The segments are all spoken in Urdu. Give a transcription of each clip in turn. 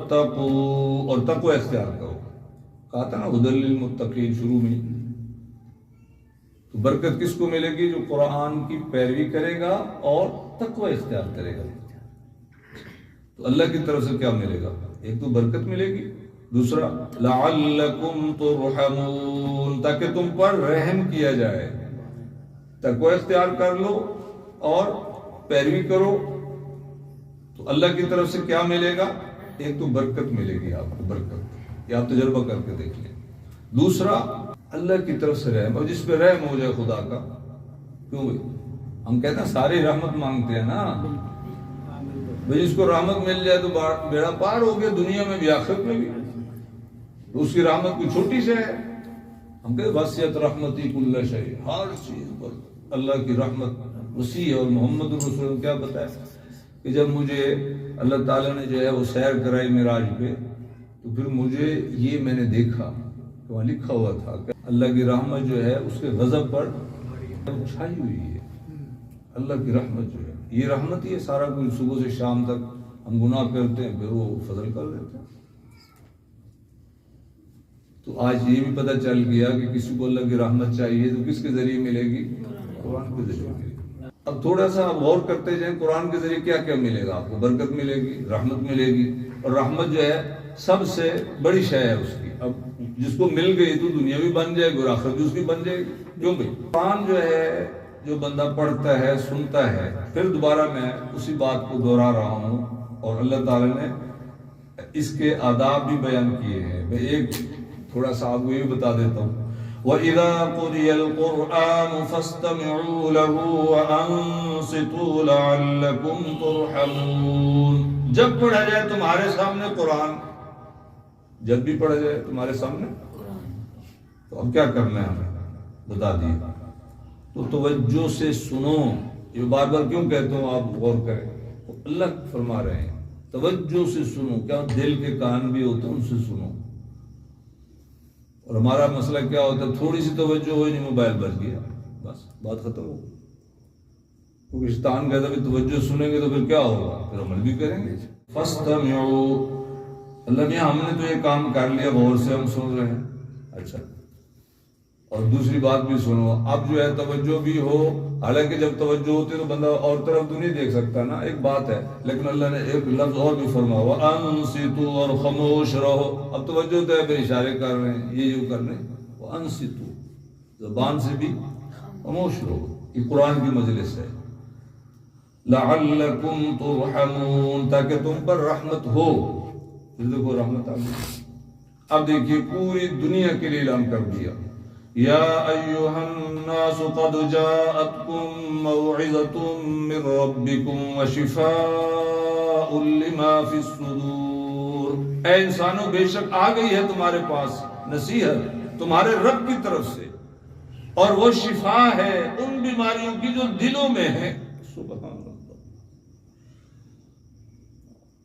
تقو اور تقوی اختیار کرو. کہا تھا نا ہدی للمتقین شروع میں. تو برکت کس کو ملے گی؟ جو قرآن کی پیروی کرے گا اور تقوی اختیار کرے گا. تو اللہ کی طرف سے کیا ملے گا؟ ایک تو برکت ملے گی، دوسرا لعلکم ترحمون، تاکہ تم پر رحم کیا جائے. تقوی اختیار کر لو اور پیروی کرو تو اللہ کی طرف سے کیا ملے گا؟ ایک تو برکت ملے گی آپ کو، برکت، یہ آپ تجربہ کر کے دیکھ لیں. دوسرا اللہ کی طرف سے رحم، اور جس پہ رحم ہو جائے خدا کا. کیوں بھائی ہم کہتے ہیں ساری رحمت مانگتے ہیں نا بھائی، جس کو رحمت مل جائے تو بیڑا پار ہو گیا، دنیا میں بھی آخرت میں بھی. تو اس کی رحمت کوئی چھوٹی سے ہے؟ ہم کہتے وسعت رحمتی کل شیء، ہر چیز پر اللہ کی رحمت وسیع ہے. اور محمد رسول نے کیا بتایا کہ جب مجھے اللہ تعالیٰ نے جو ہے وہ سیر کرائی معراج پہ، تو پھر مجھے یہ میں نے دیکھا کہ وہاں لکھا ہوا تھا کہ اللہ کی رحمت جو ہے اس کے غضب پر چھائی ہوئی ہے. اللہ کی رحمت جو ہے یہ رحمت ہی ہے. سارا کچھ صبح سے شام تک ہم گناہ کرتے ہیں، پھر وہ فضل کر دیتے ہیں. تو آج یہ بھی پتہ چل گیا کہ کسی کو اللہ کی رحمت چاہیے تو کس کے ذریعے ملے گی؟ قرآن کے ذریعے ملے گی. اب تھوڑا سا آپ غور کرتے جائیں قرآن کے ذریعے کیا کیا ملے گا آپ کو. برکت ملے گی، رحمت ملے گی، اور رحمت جو ہے سب سے بڑی شے ہے اس کی. اب جس کو مل گئی تو دنیا بھی بن جائے گی اور آخرت بھی اس کی بن جائے گی. کیوں بھائی قرآن جو ہے جو بندہ پڑھتا ہے، سنتا ہے، پھر دوبارہ میں اسی بات کو دہرا رہا ہوں، اور اللہ تعالیٰ نے اس کے آداب بھی بیان کیے ہیں. میں ایک تھوڑا سا آپ کو یہ بتا دیتا ہوں. وَإِذَا قُرِئَ الْقُرْآنُ فَاسْتَمِعُوا لَهُ وَأَنصِتُوا لَعَلَّكُمْ تُرْحَمُونَ. جب پڑھا جائے تمہارے سامنے قرآن، جب بھی پڑھا جائے تمہارے سامنے تو اب کیا کرنا ہے ہمیں بتا دیا. تو توجہ سے سنو. یہ بار بار کیوں کہتا ہوں آپ غور کریں. اللہ فرما رہے ہیں توجہ سے سنو. کیا دل کے کان بھی ہوتے ہیں، ان سے سنو. اور ہمارا مسئلہ کیا ہوتا ہے؟ تھوڑی سی توجہ ہوئی نہیں، موبائل بج گیا، بس بات ختم ہو گئی. کیونکہ شیطان کہتا ہے توجہ سنیں گے تو پھر کیا ہوگا؟ پھر عمل بھی کریں گے. فاستمعوا، اللہ نے ہم نے تو یہ کام کر لیا، غور سے ہم سن رہے ہیں. اچھا، اور دوسری بات بھی سنو. اب جو ہے توجہ بھی ہو، حالانکہ جب توجہ ہوتی ہے تو بندہ اور طرف تو نہیں دیکھ سکتا نا، ایک بات ہے. لیکن اللہ نے ایک لفظ اور بھی فرمایا وَأَنصِتُوا، اور خاموش رہو. اب توجہ تو ہے پھر اشارے کر رہے ہیں، یہ جو کر رہے ہیں. وَأَنصِتُوا، زبان سے بھی خاموش رہو. یہ قرآن کی مجلس ہے. لَعَلَّكُمْ تُرْحَمُونَ، تاکہ تم پر رحمت ہو. دیکھو رحمت آ گئی. اب دیکھیے پوری دنیا کے لیے اعلان کر دیا. یا ایھا الناس قد جاءتکم موعظۃ من ربکم وشفاء لما فی الصدور. اے انسانوں، بے شک آ گئی ہے تمہارے پاس نصیحت تمہارے رب کی طرف سے، اور وہ شفا ہے ان بیماریوں کی جو دلوں میں ہے. سبحان اللہ.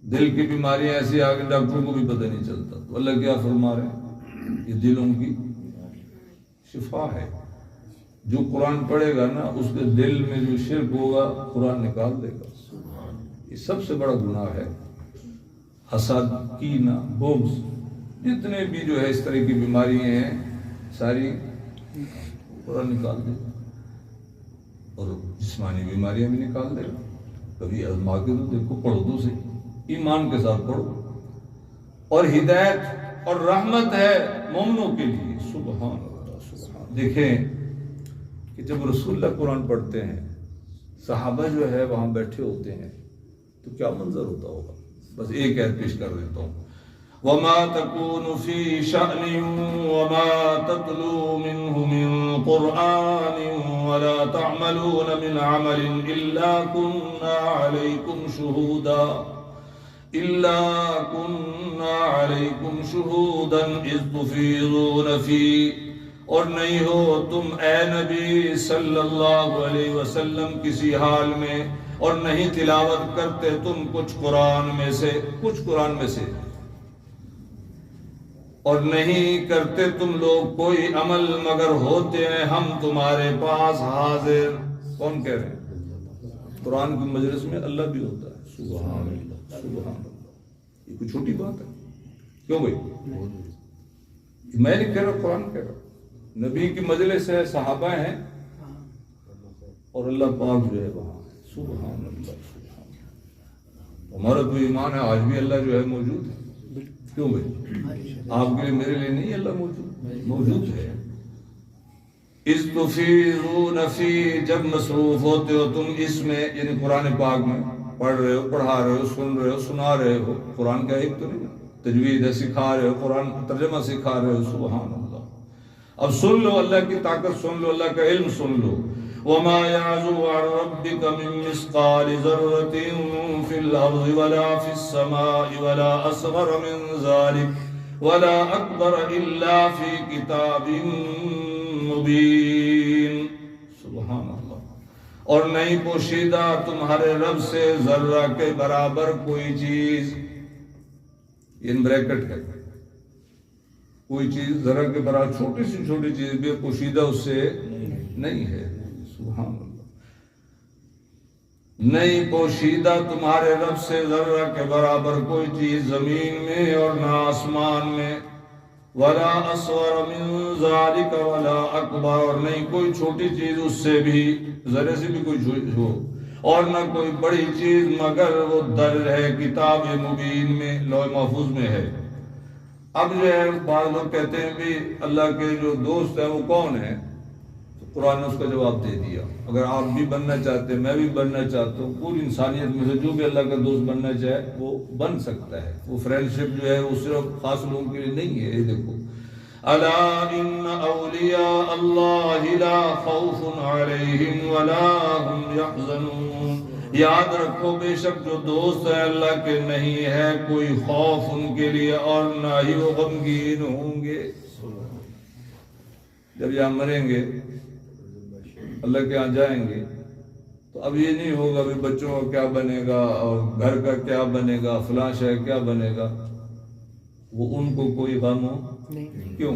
دل کی بیماریاں ایسی آ گئی ڈاکٹروں کو بھی پتہ نہیں چلتا. تو اللہ کیا فرما رہے ہیں؟ یہ دلوں کی شفا ہے. جو قرآن پڑھے گا نا اس کے دل میں جو شرک ہوگا قرآن نکال دے گا. یہ سب سے بڑا گناہ ہے. حسد، کینہ، بغض، جتنے بھی جو ہے اس طرح کی بیماریاں ہیں ساری قرآن نکال دے گا. اور جسمانی بیماریاں بھی نکال دے گا. کبھی آزما کے تو دیکھو، پڑھو تو صحیح، ایمان کے ساتھ پڑھو. اور ہدایت اور رحمت ہے مومنوں کے لیے. سبحان اللہ. دیکھیں کہ جب رسول اللہ قرآن پڑھتے ہیں، صحابہ جو ہے وہاں بیٹھے ہوتے ہیں، تو کیا منظر ہوتا ہوگا. بس ایک ایت پیش کر دیتا ہوں. وَمَا تَكُونُ فِي شَأْنٍ وَمَا تَتْلُو مِنْهُ مِنْ قُرْآنٍ وَلَا تَعْمَلُونَ مِنْ عَمَلٍ إِلَّا كُنَّا عَلَيْكُمْ شُهُودًا إِذْ تُفِيضُونَ فِيهِ. اور نہیں ہو تم اے نبی صلی اللہ علیہ وسلم کسی حال میں، اور نہیں تلاوت کرتے تم کچھ قرآن میں سے، اور نہیں کرتے تم لوگ کوئی عمل مگر ہوتے ہیں ہم تمہارے پاس حاضر. کون کہہ رہے ہیں؟ قرآن کی مجلس میں اللہ بھی ہوتا ہے. سبحان اللہ، سبحان اللہ. یہ کوئی چھوٹی بات ہے؟ کیوں بھائی؟ میں نہیں کہہ رہا، قرآن کہہ رہا، نبی کی مجلس ہے، صحابہ ہیں اور اللہ پاک جو ہے وہاں ہے. سبحان اللہ، سبحان اللہ. ہمارا تو ایمان ہے آج بھی اللہ جو ہے موجود ہے. کیوں بھائی؟ آپ کے لیے میرے لیے نہیں اللہ موجود ہے. اذ تفیضون فی، جب مصروف ہوتے ہو تم اس میں، یعنی قرآن پاک میں پڑھ رہے ہو، پڑھا رہے ہو، سن رہے ہو، سنا رہے ہو. قرآن کا ایک تو نہیں، تجوید ہے، سکھا رہے ہو، قرآن ترجمہ سکھا رہے ہو. سبحان اللہ. اب سن لو، اللہ کی طاقت سن لو، اللہ کا علم سن لو. وما يعزب عن ربك من مثقال ذرة في الأرض ولا في السماء ولا أصغر من ذلك ولا أكبر إلا في كتاب مبين. سبحان اللہ. اور نہیں پوشیدہ تمہارے رب سے ذرہ کے برابر کوئی چیز، ان بریکٹ ہے، کوئی چیز ذرہ کے برابر، چھوٹی سی چھوٹی چیز بھی پوشیدہ اس سے نہیں ہے. سبحان اللہ. نہیں پوشیدہ تمہارے رب سے ذرہ کے برابر کوئی چیز زمین میں اور نہ آسمان میں. ولا اصغر من ذلك ولا اکبر، اور نہیں کوئی چھوٹی چیز اس سے بھی، ذرے سے بھی کوئی ہو، اور نہ کوئی بڑی چیز مگر وہ درج ہے کتاب مبین میں، لوح محفوظ میں ہے. اب جو ہے بعض لوگ کہتے ہیں بھی اللہ کے جو دوست ہیں وہ کون ہیں؟ تو قرآن نے اس کا جواب دے دیا. اگر آپ بھی بننا چاہتے ہیں، میں بھی بننا چاہتا ہوں، پوری انسانیت میں سے جو بھی اللہ کا دوست بننا چاہے وہ بن سکتا ہے. وہ فرینڈ شپ جو ہے وہ صرف خاص لوگوں کے لیے نہیں ہے. یہ دیکھو، الا ان اولیاء اللہ لا خوف علیہم ولا هم يحزنون. یاد رکھو بے شک جو دوست ہے اللہ کے نہیں ہے کوئی خوف ان کے لیے اور نہ ہی وہ غمگین ہوں گے. جب یہاں مریں گے، اللہ کے یہاں جائیں گے، تو اب یہ نہیں ہوگا بھی بچوں کا کیا بنے گا اور گھر کا کیا بنے گا، فلاں شے کیا بنے گا. وہ ان کو کوئی غم ہو نہیں. کیوں؟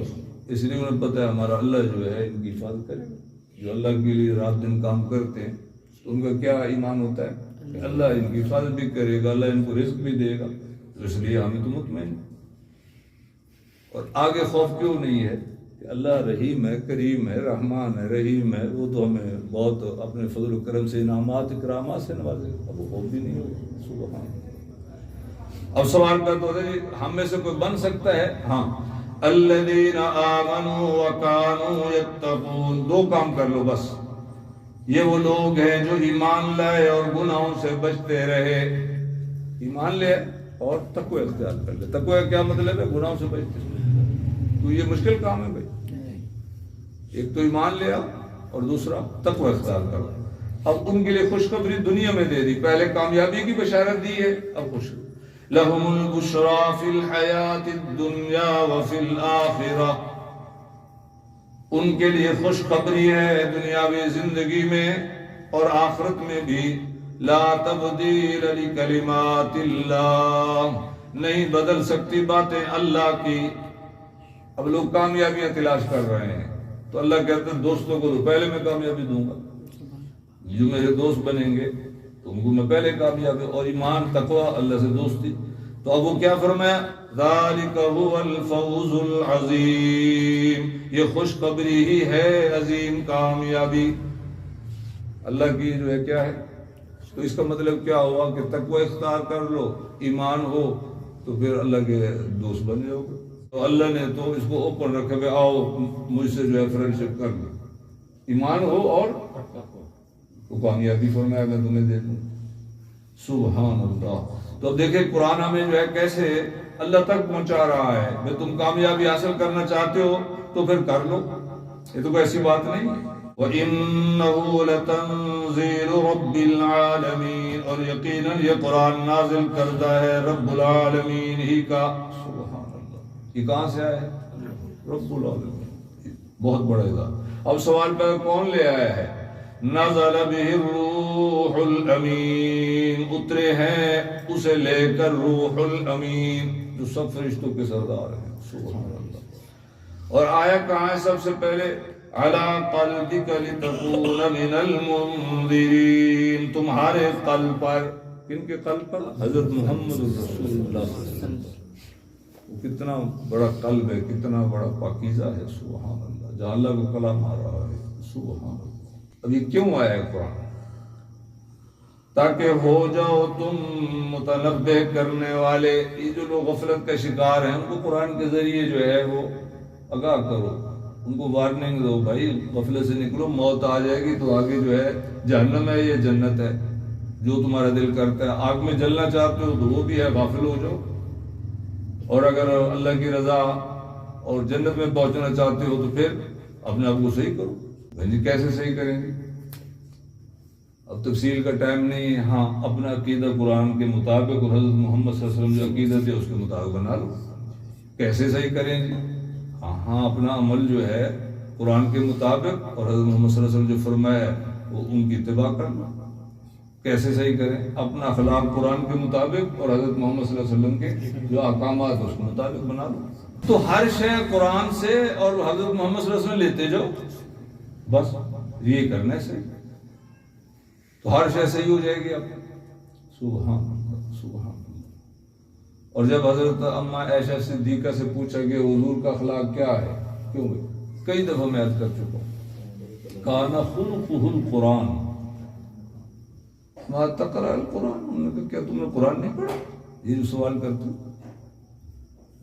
اس لیے انہیں پتہ ہے ہمارا اللہ جو ہے ان کی حفاظت کرے گا. جو اللہ کے لیے رات دن کام کرتے ہیں تو ان کا کیا ایمان ہوتا ہے کہ اللہ ان کی حفاظت بھی کرے گا، اللہ ان کو رزق بھی دے گا. تو اس لیے ہمیں تو مطمئن. اور آگے خوف کیوں نہیں ہے کہ اللہ رحیم ہے، کریم ہے، رحمان ہے، رحیم ہے، وہ تو ہمیں بہت اپنے فضل و کرم سے انعامات اکرامات سے نوازے گا. اب وہ خوف بھی نہیں ہوگا. سبحان. اب سوال پیدا ہوتا ہے ہم میں سے کوئی بن سکتا ہے؟ ہاں. الذین آمنوا وکانوا یتقون. دو کام کر لو بس. یہ وہ لوگ ہیں جو ایمان لائے اور گناہوں سے بچتے رہے. ایمان لے اور تقوی اختیار کر لے. تقوی کیا مطلب ہے؟ گناہوں سے بچتے رہے. تو یہ مشکل کام ہے بھائی. ایک تو ایمان لیا اور دوسرا تقوی اختیار کرو. اب ان کے لیے خوشخبری دنیا میں دے دی. پہلے کامیابی کی بشارت دی ہے، اب خوش. لَهُمُ الْبُشْرَى فِي الْحَيَاةِ الدُّنْيَا وَفِي الْآخِرَةِ. ان کے لیے خوشخبری ہے دنیاوی زندگی میں اور آخرت میں بھی. لا تبدیل لکلمات اللہ. نہیں بدل سکتی باتیں اللہ کی. اب لوگ کامیابیاں تلاش کر رہے ہیں تو اللہ کہتے ہیں دوستوں کو تو پہلے میں کامیابی دوں گا. جو میرے دوست بنیں گے تو ان کو میں پہلے کامیابی. اور ایمان، تقوی، اللہ سے دوستی. تو اب وہ کیا فرمایا؟ ذالک هو الفوز العظیم. یہ خوشخبری ہی ہے عظیم کامیابی اللہ کی جو ہے کیا ہے. تو اس کا مطلب کیا ہوا کہ تقوی اختیار کر لو، ایمان ہو تو پھر اللہ کے دوست بن جاؤ گے. تو اللہ نے تو اس کو اوپن رکھا کہ آؤ مجھ سے جو ہے فرینڈ شپ کر لو. ایمان ہو اور تو کامیابی فرمایا میں تمہیں دے دوں. سبحان اللہ. تو اب دیکھیں قرآن ہمیں جو ہے کیسے اللہ تک پہنچا رہا ہے. میں تم کامیابی حاصل کرنا چاہتے ہو تو پھر کر لو. یہ تو کوئی ایسی بات نہیں. وَإِنَّهُ لَتَنزِيلُ رَبِّ الْعَالَمِينَ. اور یقیناً یہ قرآن نازل کردہ ہے رب العالمین ہی کا. سبحان اللہ. یہ کہاں سے آیا ہے؟ رب العالمین. بہت بڑا ذات. اب سوال پہ کون لے آیا ہے؟ نزل به الروح الامین. اترے ہیں اسے لے کر روح الامین جو سب فرشتوں کے سردار ہیں. سبحان اللہ. اور آیا کہاں ہے سب سے پہلے؟ علی قلبک لتکون من المنذرین. تمہارے قلب پر کن کے قلب پر؟ حضرت محمد رسول اللہ صلی اللہ علیہ وسلم. وہ کتنا بڑا قلب ہے، کتنا بڑا پاکیزہ ہے، سبحان اللہ، جہاں اللہ کا کلام آ رہا ہے، سبحان اللہ. اب یہ کیوں آیا ہے قرآن؟ تاکہ ہو جاؤ تم متنبہ کرنے والے. یہ جو لوگ غفلت کا شکار ہیں ان کو قرآن کے ذریعے جو ہے وہ آگاہ کرو، ان کو وارننگ دو، بھائی غفلت سے نکلو، موت آ جائے گی تو آگے جو ہے جہنم ہے یا جنت ہے، جو تمہارا دل کرتا ہے. آگ میں جلنا چاہتے ہو تو وہ بھی ہے، غافل ہو جاؤ. اور اگر اللہ کی رضا اور جنت میں پہنچنا چاہتے ہو تو پھر اپنے آپ کو صحیح کرو. جی کیسے صحیح کریں گے؟ اب تفصیل کا ٹائم نہیں ہے. ہاں اپنا عقیدہ قرآن کے مطابق اور حضرت محمد صلی اللہ علیہ وسلم جو عقیدت ہے اس کے مطابق بنا لو. کیسے صحیح کریں گے؟ ہاں اپنا عمل جو ہے قرآن کے مطابق اور حضرت محمد صلی اللہ علیہ وسلم جو فرمایا ہے وہ ان کی اتباع کرنا. کیسے صحیح کریں؟ اپنا اخلاق قرآن کے مطابق اور حضرت محمد صلی اللہ علیہ وسلم کے جو احکامات اس کے مطابق بنا لو. تو ہر شے قرآن سے اور حضرت محمد صلی اللہ علیہ وسلم لیتے جاؤ، بس یہ کرنے سے تو ہر شے صحیح ہو جائے گی. اب سبحان اللہ سبحان اللہ. اور جب حضرت اما عائشہ صدیقہ سے پوچھا کہ حضور کا اخلاق کیا ہے، کیوں بھائی کئی دفعہ میں عرض کر چکا ہوں، کان خلقہ القرآن ما تقرأ القرآن. انہوں نے کہا کیا تم نے قرآن نہیں پڑھا؟ یہ جو سوال کرتے ہو،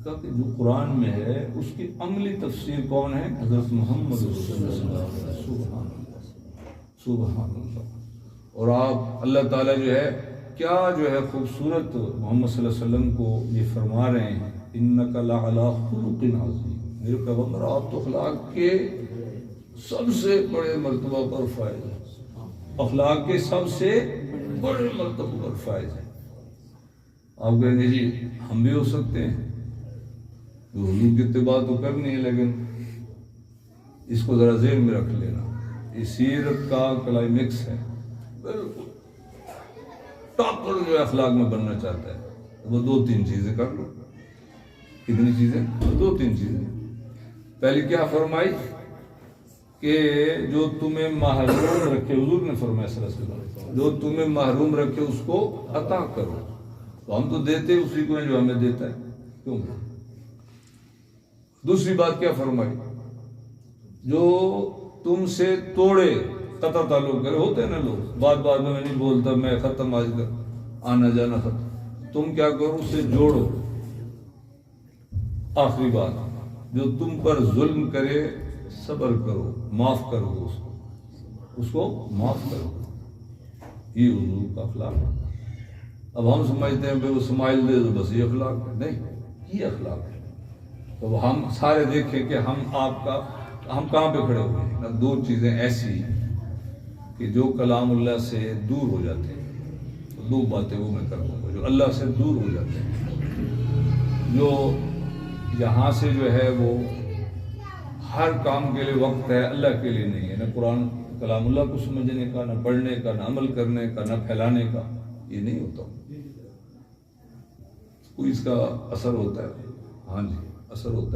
کہا کہ جو قرآن میں ہے اس کی عملی تفسیر کون ہے؟ حضرت محمد رسول اللہ. سبحان اللہ سبحان اللہ. اور آپ اللہ تعالیٰ جو ہے کیا جو ہے خوبصورت محمد صلی اللہ علیہ وسلم کو یہ فرما رہے ہیں، انک لعلی خلق عظیم. میرے پیغمبر آپ تو اخلاق کے سب سے بڑے مرتبہ پر فائز ہیں، اخلاق کے سب سے بڑے مرتبہ پر فائز ہیں. آپ کہیں گے جی ہم بھی ہو سکتے ہیں، حضور کی اتباع تو کرنی ہے، لیکن اس کو ذرا ذہن میں رکھ لینا، یہ سیرت کا کلائمیکس ہے. بالکل ٹاپ پر جو اخلاق میں بننا چاہتا ہے وہ 2-3 چیزیں کر لو. کتنی چیزیں؟ 2-3 چیزیں. پہلی کیا فرمائی کہ جو تمہیں محروم رکھے، حضور نے فرمایا صلی اللہ علیہ وسلم، جو تمہیں محروم رکھے اس کو عطا کرو. تو ہم تو دیتے اسی کو ہیں جو ہمیں دیتا ہے، کیوں؟ دوسری بات کیا فرمائی؟ جو تم سے توڑے، قطع تعلق کرے. ہوتے ہیں نا لوگ بات میں نہیں بولتا، میں ختم، آج کا آنا جانا ختم. تم کیا کرو؟ اس سے جوڑو. آخری بات، جو تم پر ظلم کرے صبر کرو، معاف کرو، اس کو معاف کرو. یہ حضور کا اخلاق. اب ہم سمجھتے ہیں کہ وہ سمائل دے تو بس یہ اخلاق ہے. نہیں، یہ اخلاق ہے. تو ہم سارے دیکھیں کہ ہم کہاں پہ کھڑے ہوئے ہیں. 2 چیزیں ایسی کہ جو کلام اللہ سے دور ہو جاتے ہیں، تو 2 باتیں وہ میں کروں گا. جو اللہ سے دور ہو جاتے ہیں، جو یہاں سے جو ہے وہ ہر کام کے لیے وقت ہے، اللہ کے لیے نہیں ہے، نہ قرآن کلام اللہ کو سمجھنے کا، نہ پڑھنے کا، نہ عمل کرنے کا، نہ پھیلانے کا، یہ نہیں ہوتا. کوئی اس کا اثر ہوتا ہے. ہاں جی اثر ہوتا ہے.